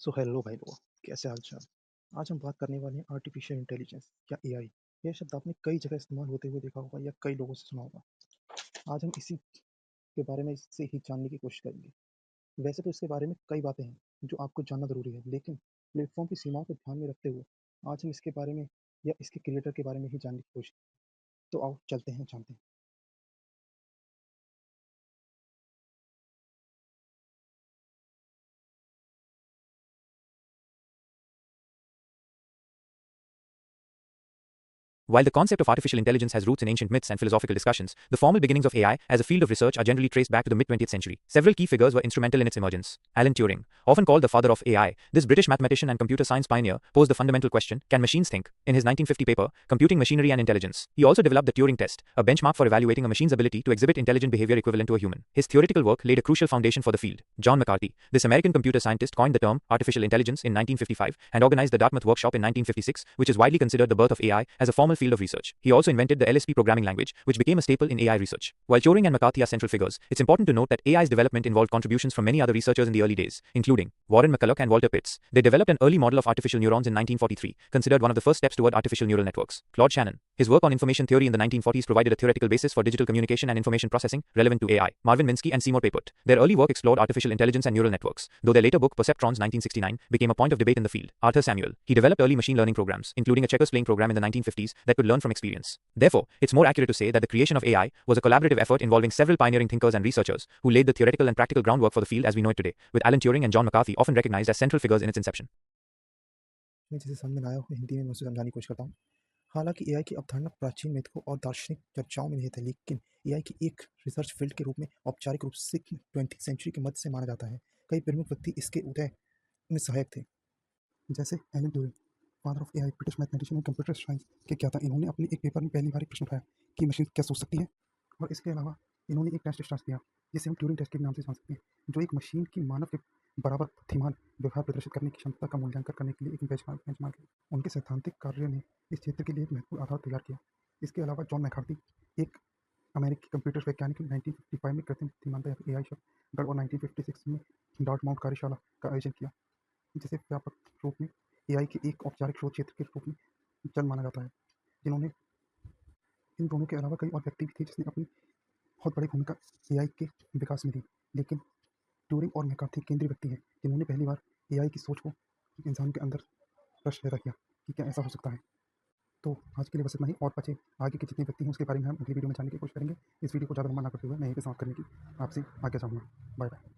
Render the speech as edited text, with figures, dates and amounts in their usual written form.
So hello भाई लोग, कैसे हाल चाल। आज हम बात करने वाले हैं आर्टिफिशियल इंटेलिजेंस या एआई। यह शब्द आपने कई जगह इस्तेमाल होते हुए देखा होगा या कई लोगों से सुना होगा। आज हम इसी के बारे में इससे ही जानने की कोशिश करेंगे। वैसे तो इसके बारे में कई बातें हैं जो आपको जानना ज़रूरी है, लेकिन प्लेटफॉर्म की सीमाओं को ध्यान में रखते हुए आज हम इसके बारे में या इसके क्रिएटर के बारे में ही जानने की कोशिश। तो आओ चलते हैं, जानते हैं। While the concept of artificial intelligence has roots in ancient myths and philosophical discussions, the formal beginnings of AI as a field of research are generally traced back to the mid 20th century. Several key figures were instrumental in its emergence. Alan Turing, often called the father of AI, this British mathematician and computer science pioneer, posed the fundamental question: can machines think? In his 1950 paper, Computing Machinery and Intelligence, he also developed the Turing test, a benchmark for evaluating a machine's ability to exhibit intelligent behavior equivalent to a human. His theoretical work laid a crucial foundation for the field. John McCarthy, this American computer scientist, coined the term artificial intelligence in 1955 and organized the Dartmouth Workshop in 1956, which is widely considered the birth of AI as a formal field of research. He also invented the LSP programming language, which became a staple in AI research. While Turing and McCarthy are central figures, it's important to note that AI's development involved contributions from many other researchers in the early days, including Warren McCulloch and Walter Pitts. They developed an early model of artificial neurons in 1943, considered one of the first steps toward artificial neural networks. Claude Shannon, his work on information theory in the 1940s provided a theoretical basis for digital communication and information processing relevant to AI. Marvin Minsky and Seymour Papert. Their early work explored artificial intelligence and neural networks, though their later book Perceptrons 1969 became a point of debate in the field. Arthur Samuel, he developed early machine learning programs, including a checkers playing program in the 1950s that could learn from experience. Therefore, it's more accurate to say that the creation of AI was a collaborative effort involving several pioneering thinkers and researchers who laid the theoretical and practical groundwork for the field as we know it today, with Alan Turing and John McCarthy often recognized as central figures in its inception. मैं जिसे समझ में लाया हूँ हिंदी में मैं उसे समझाने की कोशिश करता हूँ। हालांकि एआई की अवधारणा प्राचीन मिथकों और दार्शनिक चर्चाओं में निहित है, लेकिन एआई की एक रिसर्च फील्ड के रूप में औपचारिक रूप से 20th सेंचुरी के मध्य से माना जाता है। कई प्रमुख व्यक्ति इसके उदय में सहायक थे, जैसे Alan Turing, father of AI, British mathematician और कंप्यूटर साइंस के ज्ञाता। इन्होंने अपने एक पेपर में पहली बार एक प्रश्न उठाया कि मशीन क्या सोच सकती है, और इसके अलावा इन्होंने एक टेस्ट स्टार्ट किया जिसे हम ट्यूरिंग टेस्ट के नाम से जान सकते हैं, जो एक मशीन की मानव के बराबर बुद्धिमान व्यवहार प्रदर्शित करने की क्षमता का मूल्यांकन करने के लिए एक बेंचमार्क है। उनके सैद्धांतिक कार्य ने इस क्षेत्र के लिए एक महत्वपूर्ण आधार तैयार किया। इसके अलावा जॉन मैकार्थी, एक अमेरिकी कंप्यूटर वैज्ञानिक, ने 1955 में कृत्रिम बुद्धिमत्ता या एआई शब्द गढ़ और 1956 में डार्टमाउथ कार्यशाला का आयोजन किया, जिसे व्यापक रूप में एआई के एक औपचारिक शोध क्षेत्र के रूप में जन माना जाता है। जिन्होंने इन दोनों के अलावा कई और व्यक्ति भी थे जिसने अपनी बहुत बड़ी भूमिका एआई के विकास में दी, लेकिन ट्यूरिंग और मैकार्थी केंद्रीय व्यक्ति हैं जिन्होंने पहली बार एआई की सोच को इंसान के अंदर प्रश्न पैदा किया कि क्या ऐसा हो सकता है। तो आज के लिए बस इतना ही, और बचे आगे के जितने व्यक्ति हैं उसके बारे में हम अगली वीडियो में जानने की कोशिश करेंगे। इस वीडियो को ज़्यादा लंबा ना करते हुए मैं यहीं पे समाप्त करने की आपसे आज्ञा चाहूँगा। Bye bye.